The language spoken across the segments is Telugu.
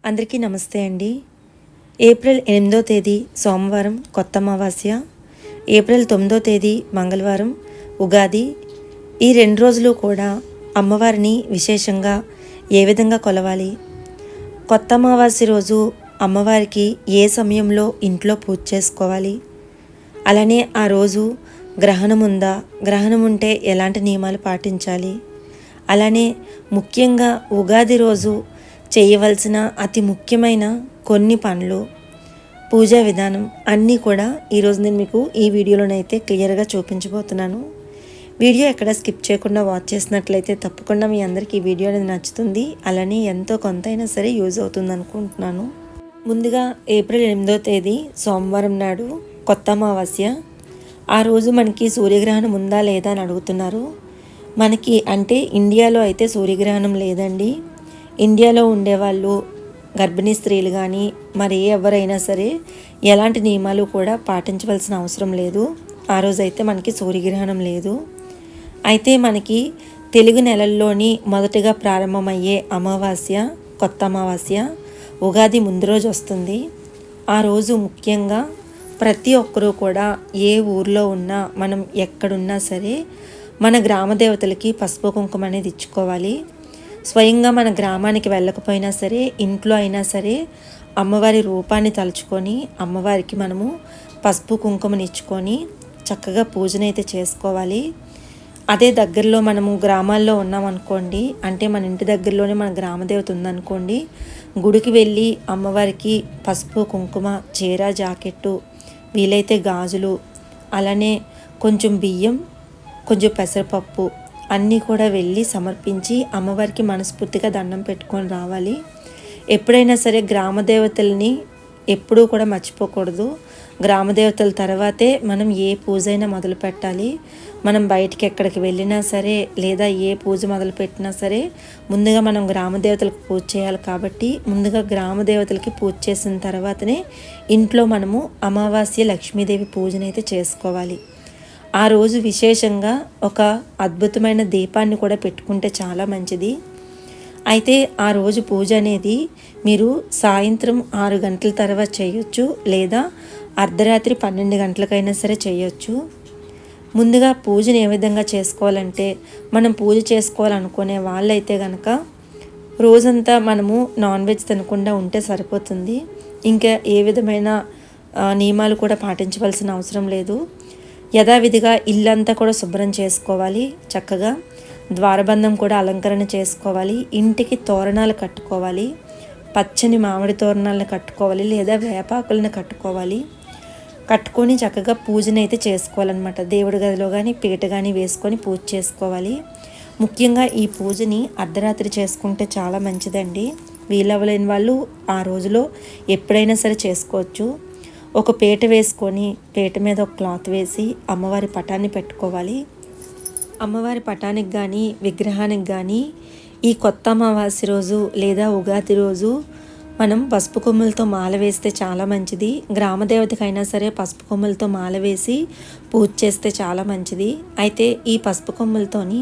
అందరికీ నమస్తే అండి. ఏప్రిల్ 8వ తేదీ సోమవారం కొత్త అమావాస్య, ఏప్రిల్ 9వ తేదీ మంగళవారం ఉగాది. ఈ 2 రోజులు కూడా అమ్మవారిని విశేషంగా ఏ విధంగా కొలవాలి, కొత్త అమావాస్య రోజు అమ్మవారికి ఏ సమయంలో ఇంట్లో పూజ చేసుకోవాలి, అలానే ఆ రోజు గ్రహణం ఉందా, గ్రహణం ఉంటే ఎలాంటి నియమాలు పాటించాలి, అలానే ముఖ్యంగా ఉగాది రోజు చేయవలసిన అతి ముఖ్యమైన కొన్ని పనులు, పూజా విధానం అన్నీ కూడా ఈరోజు నేను మీకు ఈ వీడియోలోనైతే క్లియర్గా చూపించబోతున్నాను. వీడియో ఎక్కడ స్కిప్ చేయకుండా వాచ్ చేసినట్లయితే తప్పకుండా మీ అందరికీ ఈ వీడియో అనేది నచ్చుతుంది, అలానే ఎంతో కొంతైనా సరే యూజ్ అవుతుంది అనుకుంటున్నాను. ముందుగా ఏప్రిల్ 8వ తేదీ సోమవారం నాడు కొత్త అమావాస్య. ఆ రోజు మనకి సూర్యగ్రహణం ఉందా లేదా అని అడుగుతున్నారు. మనకి అంటే ఇండియాలో అయితే సూర్యగ్రహణం లేదండి. ఇండియాలో ఉండేవాళ్ళు గర్భిణీ స్త్రీలు కానీ మరి ఎవరైనా సరే ఎలాంటి నియమాలు కూడా పాటించవలసిన అవసరం లేదు. ఆ రోజైతే మనకి సూర్యగ్రహణం లేదు. అయితే మనకి తెలుగు నెలల్లోని మొదటగా ప్రారంభమయ్యే అమావాస్య కొత్త అమావాస్య ఉగాది ముందు రోజు వస్తుంది. ఆ రోజు ముఖ్యంగా ప్రతి ఒక్కరూ కూడా ఏ ఊర్లో ఉన్నా మనం ఎక్కడున్నా సరే మన గ్రామ దేవతలకి పసుపు కుంకుమ అనేది ఇచ్చుకోవాలి. స్వయంగా మన గ్రామానికి వెళ్ళకపోయినా సరే ఇంట్లో అయినా సరే అమ్మవారి రూపాన్ని తలుచుకొని అమ్మవారికి మనము పసుపు కుంకుమని ఇచ్చుకొని చక్కగా పూజనైతే చేసుకోవాలి. అదే దగ్గరలో మనము గ్రామాల్లో ఉన్నామనుకోండి, అంటే మన ఇంటి దగ్గరలోనే మన గ్రామదేవత ఉందనుకోండి, గుడికి వెళ్ళి అమ్మవారికి పసుపు కుంకుమ, చీర జాకెట్టు, వీలైతే గాజులు, అలానే కొంచెం బియ్యం, కొంచెం పెసరపప్పు అన్నీ కూడా వెళ్ళి సమర్పించి అమ్మవారికి మనస్ఫూర్తిగా దండం పెట్టుకొని రావాలి. ఎప్పుడైనా సరే గ్రామదేవతల్ని ఎప్పుడూ కూడా మర్చిపోకూడదు. గ్రామదేవతల తర్వాతే మనం ఏ పూజ అయినా మొదలు పెట్టాలి. మనం బయటికి ఎక్కడికి వెళ్ళినా సరే లేదా ఏ పూజ మొదలు పెట్టినా సరే ముందుగా మనం గ్రామదేవతలకు పూజ చేయాలి. కాబట్టి ముందుగా గ్రామదేవతలకి పూజ చేసిన తర్వాతనే ఇంట్లో మనము అమావాస్య లక్ష్మీదేవి పూజనైతే చేసుకోవాలి. ఆ రోజు విశేషంగా ఒక అద్భుతమైన దీపాన్ని కూడా పెట్టుకుంటే చాలా మంచిది. అయితే ఆ రోజు పూజ అనేది మీరు సాయంత్రం 6 గంటల తర్వాత చేయొచ్చు, లేదా అర్ధరాత్రి 12 గంటలకైనా సరే చేయొచ్చు. ముందుగా పూజను ఏ విధంగా చేసుకోవాలంటే, మనం పూజ చేసుకోవాలనుకునే వాళ్ళైతే కనుక రోజంతా మనము నాన్ వెజ్ తినకుండా ఉంటే సరిపోతుంది. ఇంకా ఏ విధమైన నియమాలు కూడా పాటించవలసిన అవసరం లేదు. యథావిధిగా ఇల్లంతా కూడా శుభ్రం చేసుకోవాలి. చక్కగా ద్వారబంధం కూడా అలంకరణ చేసుకోవాలి. ఇంటికి తోరణాలు కట్టుకోవాలి. పచ్చని మామిడి తోరణాలను కట్టుకోవాలి, లేదా వేపాకులను కట్టుకోవాలి. కట్టుకొని చక్కగా పూజనైతే చేసుకోవాలన్నమాట. దేవుడి గదిలో కానీ పీట కానీ వేసుకొని పూజ చేసుకోవాలి. ముఖ్యంగా ఈ పూజని అర్ధరాత్రి చేసుకుంటే చాలా మంచిదండి. వీలవ్వలేని వాళ్ళు ఆ రోజులో ఎప్పుడైనా సరే చేసుకోవచ్చు. ఒక పీట వేసుకొని పీట మీద ఒక క్లాత్ వేసి అమ్మవారి పటాన్ని పెట్టుకోవాలి. అమ్మవారి పటానికి కానీ విగ్రహానికి కానీ ఈ కొత్త అమావాస్య రోజు లేదా ఉగాది రోజు మనం పసుపు కొమ్ములతో మాల వేస్తే చాలా మంచిది. గ్రామదేవతకైనా సరే పసుపు కొమ్ములతో మాల వేసి పూజ చేస్తే చాలా మంచిది. అయితే ఈ పసుపు కొమ్ములతోని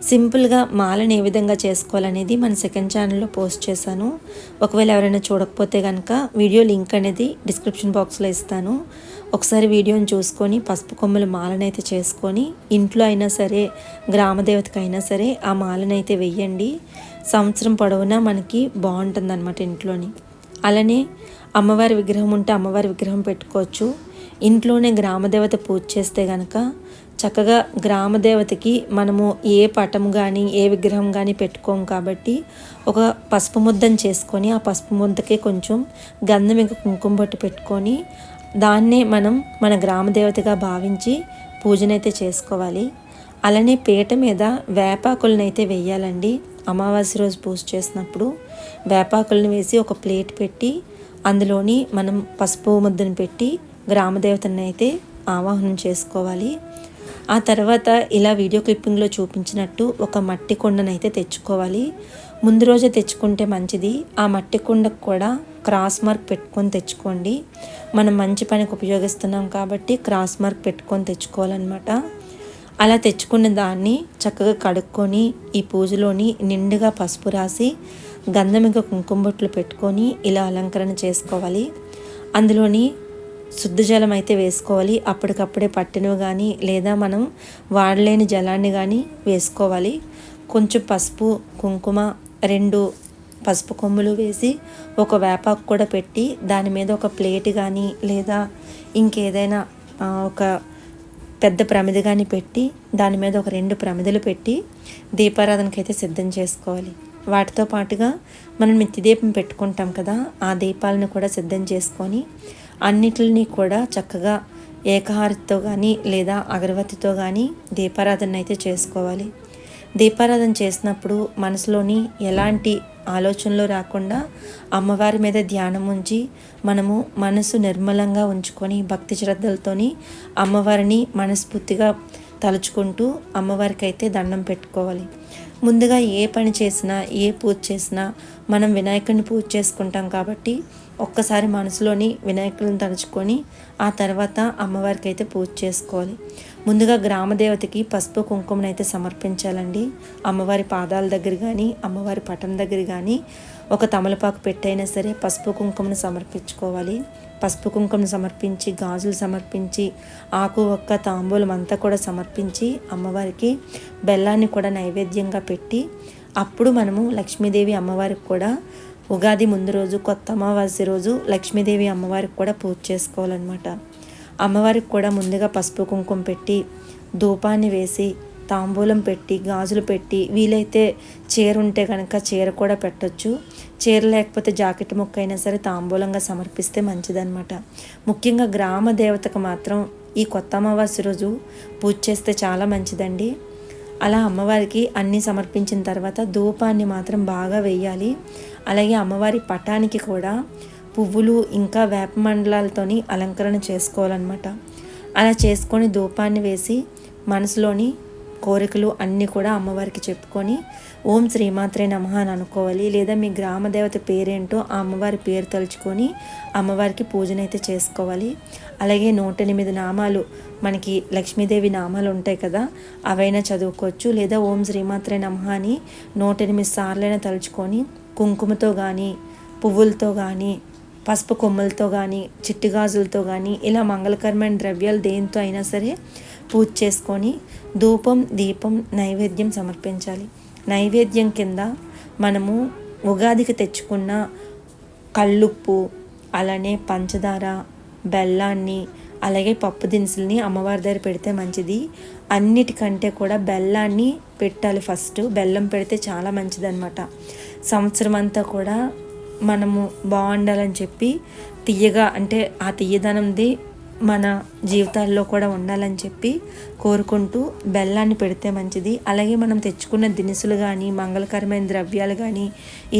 సింపుల్గా మాలను ఏ విధంగా చేసుకోవాలనేది మన సెకండ్ ఛానల్లో పోస్ట్ చేశాను. ఒకవేళ ఎవరైనా చూడకపోతే కనుక వీడియో లింక్ అనేది డిస్క్రిప్షన్ బాక్స్లో ఇస్తాను. ఒకసారి వీడియోని చూసుకొని పసుపు కొమ్ముల మాలనైతే చేసుకొని ఇంట్లో అయినా సరే గ్రామదేవతకైనా సరే ఆ మాలనైతే వెయ్యండి. సంవత్సరం పొడవునా మనకి బాగుంటుంది అన్నమాట ఇంట్లోని. అలానే అమ్మవారి విగ్రహం ఉంటే అమ్మవారి విగ్రహం పెట్టుకోవచ్చు. ఇంట్లోనే గ్రామదేవత పూజ చేస్తే కనుక చక్కగా గ్రామదేవతకి మనము ఏ పటం కానీ ఏ విగ్రహం కానీ పెట్టుకోము. కాబట్టి ఒక పసుపు ముద్దను చేసుకొని ఆ పసుపు ముద్దకి కొంచెం గంధం ఇంకా కుంకుమ బొట్టు పెట్టుకొని దాన్నే మనం మన గ్రామదేవతగా భావించి పూజనైతే చేసుకోవాలి. అలానే పీట మీద వేపాకులనైతే వేయాలండి. అమావాస్య రోజు పూజ చేసినప్పుడు వేపాకులను వేసి ఒక ప్లేట్ పెట్టి అందులోని మనం పసుపు ముద్దను పెట్టి గ్రామదేవతని అయితే ఆవాహనం చేసుకోవాలి. ఆ తర్వాత ఇలా వీడియో క్లిప్పింగ్లో చూపించినట్టు ఒక మట్టి కుండనైతే తెచ్చుకోవాలి. ముందు రోజే తెచ్చుకుంటే మంచిది. ఆ మట్టి కుండకు కూడా క్రాస్ మార్క్ పెట్టుకొని తెచ్చుకోండి. మనం మంచి పనికి ఉపయోగిస్తున్నాం కాబట్టి క్రాస్ మార్క్ పెట్టుకొని తెచ్చుకోవాలన్నమాట. అలా తెచ్చుకున్న దాన్ని చక్కగా కడుక్కొని ఈ పూజలోని నిండుగా పసుపు రాసి గంధం ఇంకా కుంకుమ బొట్లు పెట్టుకొని ఇలా అలంకరణ చేసుకోవాలి. అందులోని శుద్ధ జలం అయితే వేసుకోవాలి. అప్పటికప్పుడే పట్టినవి కానీ లేదా మనం వాడలేని జలాన్ని కానీ వేసుకోవాలి. కొంచెం పసుపు కుంకుమ 2 పసుపు కొమ్ములు వేసి ఒక వేపాకు కూడా పెట్టి దాని మీద ఒక ప్లేట్ కానీ లేదా ఇంకేదైనా ఒక పెద్ద ప్రమిద కానీ పెట్టి దాని మీద ఒక 2 ప్రమిదలు పెట్టి దీపారాధనకి అయితే సిద్ధం చేసుకోవాలి. వాటితో పాటుగా మనం నిత్య దీపం పెట్టుకుంటాం కదా, ఆ దీపాలను కూడా సిద్ధం చేసుకొని అన్నిటిని కూడా చక్కగా ఏకహారతితో కానీ లేదా అగరవత్తితో కానీ దీపారాధన అయితే చేసుకోవాలి. దీపారాధన చేసినప్పుడు మనసులోని ఎలాంటి ఆలోచనలు రాకుండా అమ్మవారి మీద ధ్యానం ఉంచి మనము మనసు నిర్మలంగా ఉంచుకొని భక్తి శ్రద్ధలతోని అమ్మవారిని మనస్ఫూర్తిగా తలుచుకుంటూ అమ్మవారికి అయితే దండం పెట్టుకోవాలి. ముందుగా ఏ పని చేసినా ఏ పూజ చేసినా మనం వినాయకుడిని పూజ చేసుకుంటాం కాబట్టి ఒక్కసారి మనసులోని వినాయకుడిని తలుచుకొని ఆ తర్వాత అమ్మవారికి అయితే పూజ చేసుకోవాలి. ముందుగా గ్రామదేవతకి పసుపు కుంకుమను అయితే సమర్పించాలండి. అమ్మవారి పాదాల దగ్గర కానీ అమ్మవారి పటం దగ్గర కానీ ఒక తమలపాకు పెట్టైనా సరే పసుపు కుంకుమను సమర్పించుకోవాలి. పసుపు కుంకుమను సమర్పించి గాజులు సమర్పించి ఆకు ఒక్క తాంబూలం అంతా కూడా సమర్పించి అమ్మవారికి బెల్లాన్ని కూడా నైవేద్యంగా పెట్టి అప్పుడు మనము లక్ష్మీదేవి అమ్మవారికి కూడా ఉగాది ముందు రోజు కొత్త అమావాస్య రోజు లక్ష్మీదేవి అమ్మవారికి కూడా పూజ చేసుకోవాలన్నమాట. అమ్మవారికి కూడా ముందుగా పసుపు కుంకుమ పెట్టి ధూపాన్ని వేసి తాంబూలం పెట్టి గాజులు పెట్టి వీలైతే చీర ఉంటే కనుక చీర కూడా పెట్టొచ్చు. చీర లేకపోతే జాకెట్ ముక్క అయినా సరే తాంబూలంగా సమర్పిస్తే మంచిదన్నమాట. ముఖ్యంగా గ్రామ దేవతకు మాత్రం ఈ కొత్త అమావాస్య రోజు పూజ చేస్తే చాలా మంచిదండి. అలా అమ్మవారికి అన్నీ సమర్పించిన తర్వాత ధూపాన్ని మాత్రం బాగా వేయాలి. అలాగే అమ్మవారి పటానికి కూడా పువ్వులు ఇంకా వేప మండలాలతోని అలంకరణ చేసుకోవాలన్నమాట. అలా చేసుకొని ధూపాన్ని వేసి మనసులోని కోరికలు అన్నీ కూడా అమ్మవారికి చెప్పుకొని ఓం శ్రీమాత్రే నమః అని అనుకోవాలి. లేదా మీ గ్రామ దేవత పేరేంటో ఆ అమ్మవారి పేరు తలుచుకొని అమ్మవారికి పూజనైతే చేసుకోవాలి. అలాగే 108 నామాలు మనకి లక్ష్మీదేవి నామాలు ఉంటాయి కదా, అవైనా చదువుకోవచ్చు. లేదా ఓం శ్రీమాత్రే నమః అని 108 సార్లైనా తలుచుకొని కుంకుమతో కానీ పువ్వులతో కానీ పసుపు కొమ్ములతో కానీ చిట్టి గాజులతో కానీ ఇలా మంగళకరమైన ద్రవ్యాలు దేంతో అయినా సరే పూజ చేసుకొని ధూపం దీపం నైవేద్యం సమర్పించాలి. నైవేద్యం కింద మనము ఉగాదికి తెచ్చుకున్న కల్లుప్పు అలానే పంచదార బెల్లాన్ని అలాగే పప్పు దినుసుల్ని అమ్మవారి దగ్గర పెడితే మంచిది. అన్నిటికంటే కూడా బెల్లాన్ని పెట్టాలి ఫస్ట్. బెల్లం పెడితే చాలా మంచిదన్నమాట. సంవత్సరం అంతా కూడా మనము బాగుండాలని చెప్పి తియ్యగా అంటే ఆ తియ్యదనంది మన జీవితాల్లో కూడా ఉండాలని చెప్పి కోరుకుంటూ బెల్లాన్ని పెడితే మంచిది. అలాగే మనం తెచ్చుకున్న దినుసులు కానీ మంగళకరమైన ద్రవ్యాలు కానీ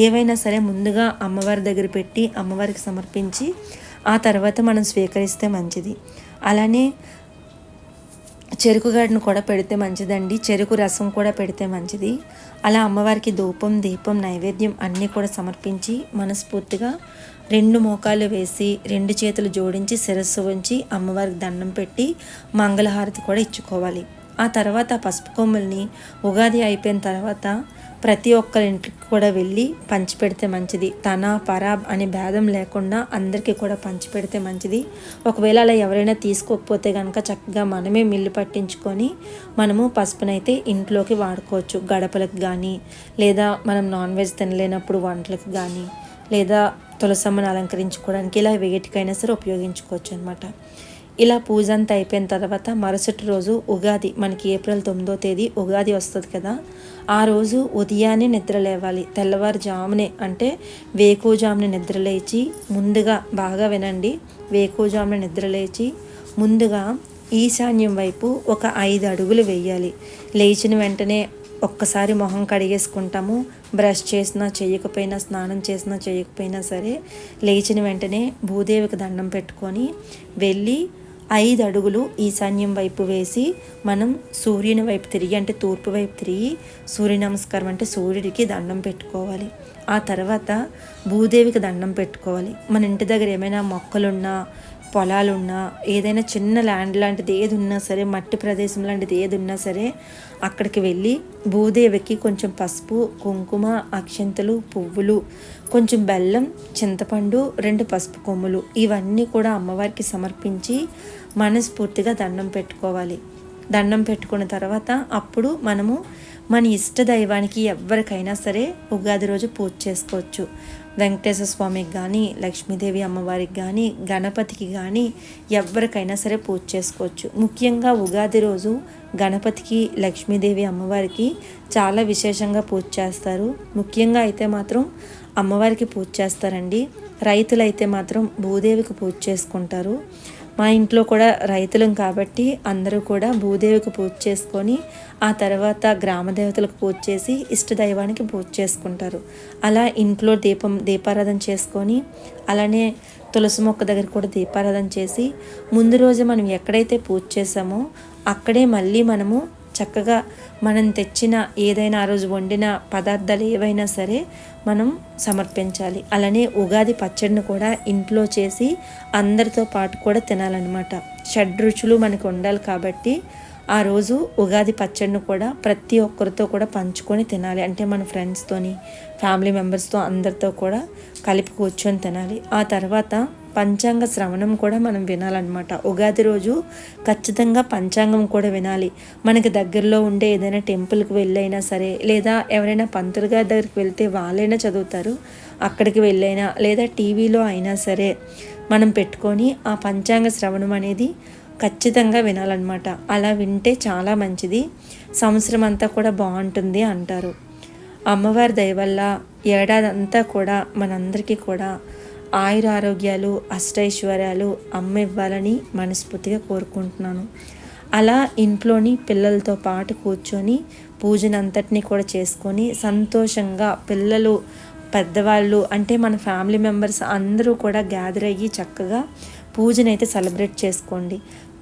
ఏవైనా సరే ముందుగా అమ్మవారి దగ్గర పెట్టి అమ్మవారికి సమర్పించి ఆ తర్వాత మనం స్వీకరిస్తే మంచిది. అలానే చెరుకు గడను కూడా పెడితే మంచిదండి. చెరుకు రసం కూడా పెడితే మంచిది. అలా అమ్మవారికి ధూపం దీపం నైవేద్యం అన్నీ కూడా సమర్పించి మనస్ఫూర్తిగా 2 మోకాలు వేసి 2 చేతులు జోడించి శిరస్సు ఉంచి అమ్మవారికి దండం పెట్టి మంగళహారతి కూడా ఇచ్చుకోవాలి. ఆ తర్వాత పసుపు కొమ్ముల్ని ఉగాది అయిపోయిన తర్వాత ప్రతి ఒక్కరి ఇంటికి కూడా వెళ్ళి పంచిపెడితే మంచిది. తన పరాబ్ అనే భేదం లేకుండా అందరికీ కూడా పంచిపెడితే మంచిది. ఒకవేళ అలా ఎవరైనా తీసుకోకపోతే కనుక చక్కగా మనమే మిల్లు పట్టించుకొని మనము పసుపునైతే ఇంట్లోకి వాడుకోవచ్చు. గడపలకు కానీ లేదా మనం నాన్ వెజ్ తినలేనప్పుడు వంటలకు కానీ లేదా తులసమ్మను అలంకరించుకోవడానికి ఇలా వేటికైనా సరే ఉపయోగించుకోవచ్చు అనమాట. ఇలా పూజ అంతా అయిపోయిన తర్వాత మరుసటి రోజు ఉగాది, మనకి ఏప్రిల్ 9వ తేదీ ఉగాది వస్తుంది కదా, ఆ రోజు ఉదయాన్నే నిద్ర లేవాలి. తెల్లవారుజామునే అంటే వేకువజామున నిద్ర లేచి ముందుగా బాగా వినండి, వేకువజామున నిద్ర లేచి ముందుగా ఈశాన్యం వైపు ఒక 5 అడుగులు వేయాలి. లేచిన వెంటనే ఒక్కసారి మొహం కడిగేసుకుంటాము. బ్రష్ చేసినా చేయకపోయినా స్నానం చేసినా చేయకపోయినా సరే లేచిన వెంటనే భూదేవికి దండం పెట్టుకొని వెళ్ళి 5 అడుగులు ఈశాన్యం వైపు వేసి మనం సూర్యుని వైపు తిరిగి అంటే తూర్పు వైపు తిరిగి సూర్య నమస్కారం అంటే సూర్యుడికి దండం పెట్టుకోవాలి. ఆ తర్వాత భూదేవికి దండం పెట్టుకోవాలి. మన ఇంటి దగ్గర ఏమైనా మొక్కలున్నా, పొలాలున్నా, ఏదైనా చిన్న ల్యాండ్ లాంటిది ఏది ఉన్నా సరే, మట్టి ప్రదేశం లాంటిది ఏది ఉన్నా సరే అక్కడికి వెళ్ళి భూదేవికి కొంచెం పసుపు, కుంకుమ, అక్షంతలు, పువ్వులు, కొంచెం బెల్లం, చింతపండు, 2 పసుపు కొమ్ములు ఇవన్నీ కూడా అమ్మవారికి సమర్పించి మనస్ఫూర్తిగా దండం పెట్టుకోవాలి. దండం పెట్టుకున్న తర్వాత అప్పుడు మనము మన ఇష్ట దైవానికి ఎవరికైనా సరే ఉగాది రోజు పూజ చేసుకోవచ్చు. వెంకటేశ్వర స్వామికి కానీ, లక్ష్మీదేవి అమ్మవారికి కానీ, గణపతికి కానీ ఎవరికైనా సరే పూజ చేసుకోవచ్చు. ముఖ్యంగా ఉగాది రోజు గణపతికి, లక్ష్మీదేవి అమ్మవారికి చాలా విశేషంగా పూజ చేస్తారు. ముఖ్యంగా అయితే మాత్రం అమ్మవారికి పూజ చేస్తారండి. రైతులైతే మాత్రం భూదేవికి పూజ చేసుకుంటారు. మా ఇంట్లో కూడా రైతులం కాబట్టి అందరూ కూడా భూదేవికి పూజ చేసుకొని ఆ తర్వాత గ్రామ దేవతలకు పూజ చేసి ఇష్టదైవానికి పూజ చేసుకుంటారు. అలా ఇంట్లో దీపారాధన చేసుకొని అలానే తులసి మొక్క దగ్గర కూడా దీపారాధన చేసి ముందు రోజు మనం ఎక్కడైతే పూజ చేసామో అక్కడే మళ్ళీ మనము చక్కగా మనం తెచ్చిన ఏదైనా ఆ రోజు వండిన పదార్థాలు ఏవైనా సరే మనం సమర్పించాలి. అలానే ఉగాది పచ్చడిని కూడా ఇంట్లో చేసి అందరితో పాటు కూడా తినాలన్నమాట. షడ్రుచులు మనకు ఉండాలి కాబట్టి ఆ రోజు ఉగాది పచ్చడిని కూడా ప్రతి ఒక్కరితో కూడా పంచుకొని తినాలి. అంటే మన ఫ్రెండ్స్తోని, ఫ్యామిలీ మెంబర్స్తో అందరితో కూడా కలిపి కూర్చొని తినాలి. ఆ తర్వాత పంచాంగ శ్రవణం కూడా మనం వినాలన్నమాట. ఉగాది రోజు ఖచ్చితంగా పంచాంగం కూడా వినాలి. మనకి దగ్గరలో ఉండే ఏదైనా టెంపుల్కి వెళ్ళైనా సరే, లేదా ఎవరైనా పంతులు గారి దగ్గరికి వెళ్తే వాళ్ళైనా చదువుతారు, అక్కడికి వెళ్ళైనా లేదా టీవీలో అయినా సరే మనం పెట్టుకొని ఆ పంచాంగ శ్రవణం అనేది ఖచ్చితంగా వినాలన్నమాట. అలా వింటే చాలా మంచిది, సంవత్సరం అంతా కూడా బాగుంటుంది అంటారు. అమ్మవారి దయ వల్ల ఏడాది అంతా కూడా మనందరికీ కూడా ఆయుర ఆరోగ్యాలు, అష్టైశ్వర్యాలు అమ్మ ఇవ్వాలని మనస్ఫూర్తిగా కోరుకుంటున్నాను. అలా ఇంట్లోని పిల్లలతో పాటు కూర్చొని పూజనంతటినీ కూడా చేసుకొని సంతోషంగా పిల్లలు, పెద్దవాళ్ళు అంటే మన ఫ్యామిలీ మెంబర్స్ అందరూ కూడా గ్యాదర్ అయ్యి చక్కగా పూజనైతే సెలబ్రేట్ చేసుకోండి.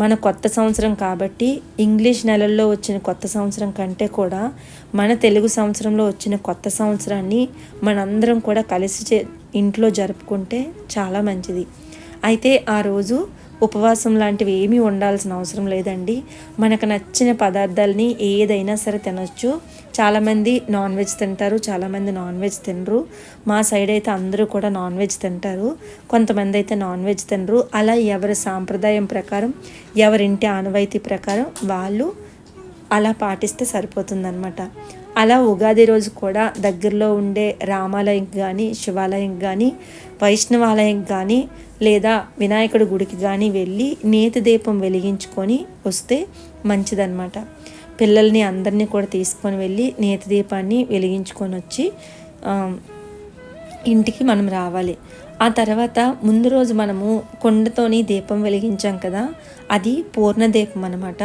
మన కొత్త సంవత్సరం కాబట్టి ఇంగ్లీష్ నెలల్లో వచ్చిన కొత్త సంవత్సరం కంటే కూడా మన తెలుగు సంవత్సరంలో వచ్చిన కొత్త సంవత్సరాన్ని మనందరం కూడా కలిసి ఇంట్లో జరుపుకుంటే చాలా మంచిది. అయితే ఆ రోజు ఉపవాసం లాంటివి ఏమీ ఉండాల్సిన అవసరం లేదండి. మనకు నచ్చిన పదార్థాలని ఏదైనా సరే తినొచ్చు. చాలామంది నాన్ వెజ్ తింటారు, చాలామంది నాన్ వెజ్ తినరు. మా సైడ్ అయితే అందరూ కూడా నాన్ వెజ్ తింటారు, కొంతమంది అయితే నాన్ వెజ్ తినరు. అలా ఎవరి సాంప్రదాయం ప్రకారం, ఎవరింటి ఆనవాయితీ ప్రకారం వాళ్ళు అలా పాటిస్తే సరిపోతుందన్నమాట. అలా ఉగాది రోజు కూడా దగ్గరలో ఉండే రామాలయంకి కానీ, శివాలయంకి కానీ, వైష్ణవాలయంకి కానీ లేదా వినాయకుడి గుడికి కానీ వెళ్ళి నేతి దీపం వెలిగించుకొని వస్తే మంచిదన్నమాట. పిల్లల్ని అందరినీ కూడా తీసుకొని వెళ్ళి నేతి దీపాన్ని వెలిగించుకొని వచ్చి ఇంటికి మనం రావాలి. ఆ తర్వాత ముందు రోజు మనము కొండతోని దీపం వెలిగించాం కదా, అది పూర్ణ దీపం అన్నమాట.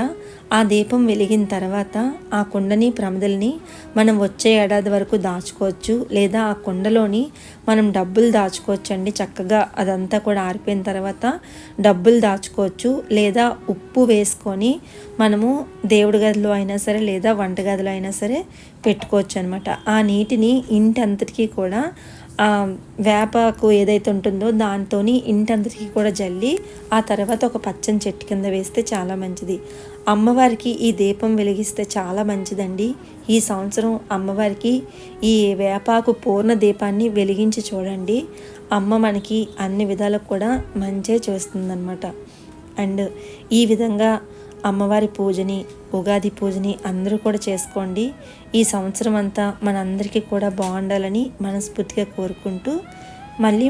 ఆ దీపం వెలిగిన తర్వాత ఆ కుండని, ప్రమిదల్ని మనం వచ్చే ఏడాది వరకు దాచుకోవచ్చు. లేదా ఆ కుండలోని మనం డబ్బులు దాచుకోవచ్చు అండి. చక్కగా అదంతా కూడా ఆరిపోయిన తర్వాత డబ్బులు దాచుకోవచ్చు. లేదా ఉప్పు వేసుకొని మనము దేవుడి గదిలో అయినా సరే లేదా వంటగదిలో అయినా సరే పెట్టుకోవచ్చు అనమాట. ఆ నీటిని ఇంటి అంతటికీ కూడా వేపాకు ఏదైతే ఉంటుందో దాంతో ఇంటందరికీ కూడా జల్లి ఆ తర్వాత ఒక పచ్చని చెట్టు కింద వేస్తే చాలా మంచిది. అమ్మవారికి ఈ దీపం వెలిగిస్తే చాలా మంచిదండి. ఈ సంవత్సరం అమ్మవారికి ఈ వేపాకు పూర్ణ దీపాన్ని వెలిగించి చూడండి. అమ్మ మనకి అన్ని విధాలకు కూడా మంచే చేస్తుందన్నమాట. అండ్ ఈ విధంగా అమ్మవారి పూజని, ఉగాది పూజని అందరూ కూడా చేసుకోండి. ఈ సంవత్సరం అంతా మనందరికీ కూడా బాగుండాలని మనస్ఫూర్తిగా కోరుకుంటూ మళ్ళీ